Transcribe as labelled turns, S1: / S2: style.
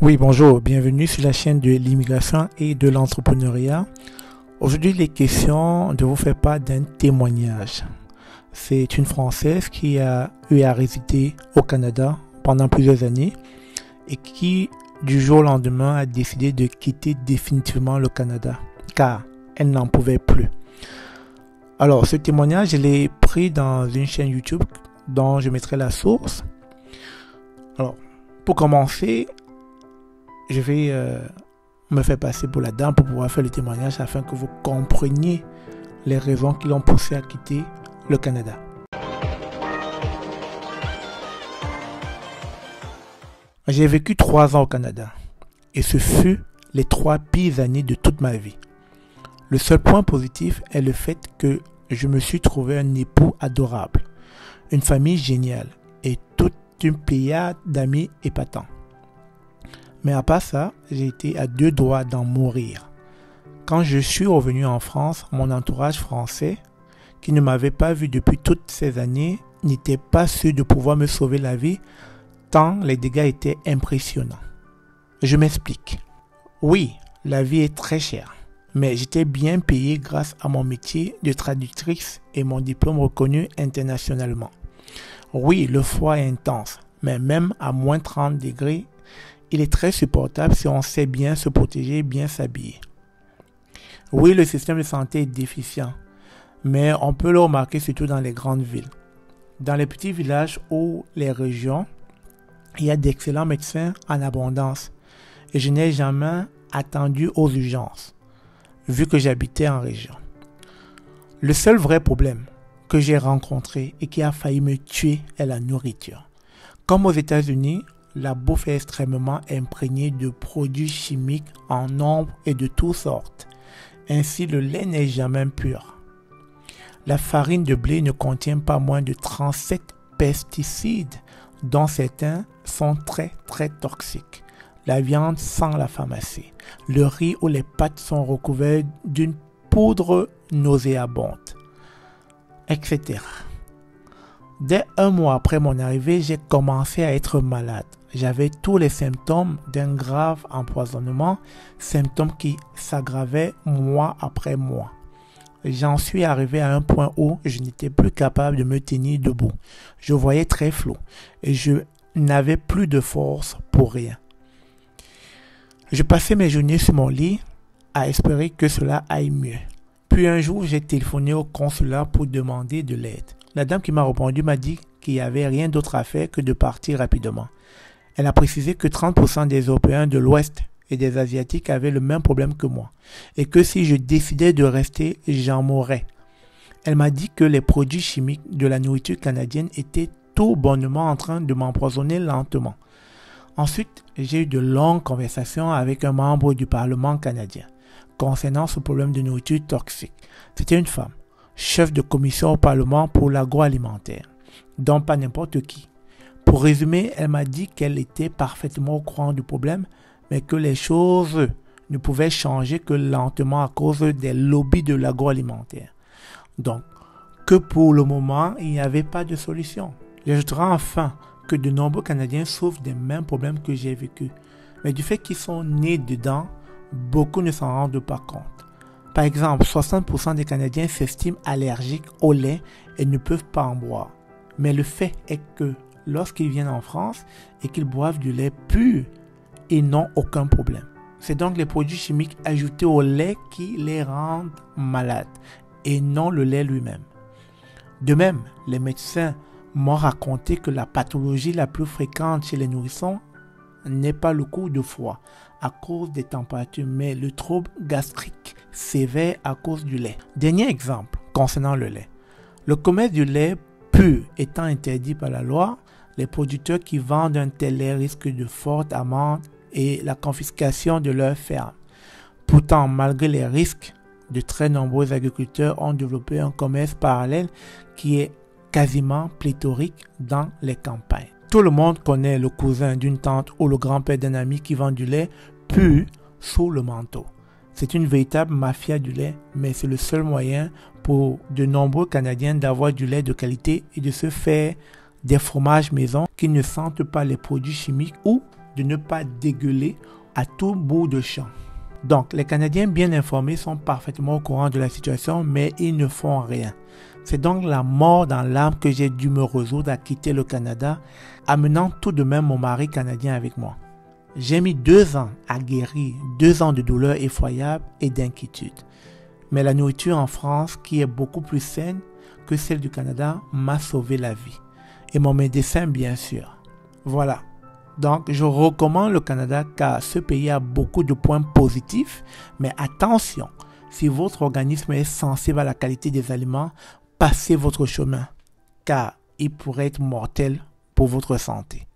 S1: Oui, bonjour, bienvenue sur la chaîne de l'immigration et de l'entrepreneuriat. Aujourd'hui, il est question de vous faire part d'un témoignage. C'est une Française qui a eu à résider au Canada pendant plusieurs années et qui, du jour au lendemain, a décidé de quitter définitivement le Canada car elle n'en pouvait plus. Alors, ce témoignage, je l'ai pris dans une chaîne YouTube dont je mettrai la source. Alors, pour commencer, je vais me faire passer pour la dame pour pouvoir faire le témoignage afin que vous compreniez les raisons qui l'ont poussé à quitter le Canada. J'ai vécu 3 ans au Canada et ce fut les 3 pires années de toute ma vie. Le seul point positif est le fait que je me suis trouvé un époux adorable, une famille géniale et toute une pléiade d'amis épatants. Mais à part ça, j'ai été à 2 doigts d'en mourir. Quand je suis revenu en France, mon entourage français, qui ne m'avait pas vu depuis toutes ces années, n'était pas sûr de pouvoir me sauver la vie, tant les dégâts étaient impressionnants. Je m'explique. Oui, la vie est très chère, mais j'étais bien payé grâce à mon métier de traductrice et mon diplôme reconnu internationalement. Oui, le froid est intense, mais même à moins 30 degrés, il est très supportable si on sait bien se protéger et bien s'habiller. Oui, le système de santé est déficient, mais on peut le remarquer surtout dans les grandes villes. Dans les petits villages ou les régions, il y a d'excellents médecins en abondance et je n'ai jamais attendu aux urgences, vu que j'habitais en région. Le seul vrai problème que j'ai rencontré et qui a failli me tuer est la nourriture. Comme aux États-Unis, la bouffe est extrêmement imprégnée de produits chimiques en nombre et de toutes sortes. Ainsi, le lait n'est jamais pur. La farine de blé ne contient pas moins de 37 pesticides, dont certains sont très toxiques. La viande sent la pharmacie. Le riz ou les pâtes sont recouverts d'une poudre nauséabonde, etc. Dès 1 mois après mon arrivée, j'ai commencé à être malade. J'avais tous les symptômes d'un grave empoisonnement, symptômes qui s'aggravaient mois après mois. J'en suis arrivé à un point où je n'étais plus capable de me tenir debout. Je voyais très flou et je n'avais plus de force pour rien. Je passais mes journées sur mon lit à espérer que cela aille mieux. Puis un jour, j'ai téléphoné au consulat pour demander de l'aide. La dame qui m'a répondu m'a dit qu'il n'y avait rien d'autre à faire que de partir rapidement. Elle a précisé que 30% des Européens de l'Ouest et des Asiatiques avaient le même problème que moi et que si je décidais de rester, j'en mourrais. Elle m'a dit que les produits chimiques de la nourriture canadienne étaient tout bonnement en train de m'empoisonner lentement. Ensuite, j'ai eu de longues conversations avec un membre du Parlement canadien concernant ce problème de nourriture toxique. C'était une femme, chef de commission au Parlement pour l'agroalimentaire, donc pas n'importe qui. Pour résumer, elle m'a dit qu'elle était parfaitement au courant du problème, mais que les choses ne pouvaient changer que lentement à cause des lobbies de l'agroalimentaire. Donc, que pour le moment, il n'y avait pas de solution. J'ajouterai enfin que de nombreux Canadiens souffrent des mêmes problèmes que j'ai vécu. Mais du fait qu'ils sont nés dedans, beaucoup ne s'en rendent pas compte. Par exemple, 60% des Canadiens s'estiment allergiques au lait et ne peuvent pas en boire. Mais le fait est que lorsqu'ils viennent en France et qu'ils boivent du lait pur, ils n'ont aucun problème. C'est donc les produits chimiques ajoutés au lait qui les rendent malades et non le lait lui-même. De même, les médecins m'ont raconté que la pathologie la plus fréquente chez les nourrissons n'est pas le coup de froid à cause des températures, mais le trouble gastrique sévère à cause du lait. Dernier exemple concernant le lait. Le commerce du lait pur étant interdit par la loi, les producteurs qui vendent un tel lait risquent de fortes amendes et la confiscation de leurs fermes. Pourtant, malgré les risques, de très nombreux agriculteurs ont développé un commerce parallèle qui est quasiment pléthorique dans les campagnes. Tout le monde connaît le cousin d'une tante ou le grand-père d'un ami qui vend du lait pur sous le manteau. C'est une véritable mafia du lait, mais c'est le seul moyen pour de nombreux Canadiens d'avoir du lait de qualité et de se faire des fromages maison qui ne sentent pas les produits chimiques ou de ne pas dégueuler à tout bout de champ. Donc, les Canadiens bien informés sont parfaitement au courant de la situation, mais ils ne font rien. C'est donc la mort dans l'âme que j'ai dû me résoudre à quitter le Canada, amenant tout de même mon mari canadien avec moi. J'ai mis 2 ans à guérir, 2 ans de douleur effroyable et d'inquiétude. Mais la nourriture en France, qui est beaucoup plus saine que celle du Canada, m'a sauvé la vie. Et mon médecin, bien sûr. Voilà. Donc, je recommande le Canada car ce pays a beaucoup de points positifs. Mais attention, si votre organisme est sensible à la qualité des aliments, passez votre chemin car il pourrait être mortel pour votre santé.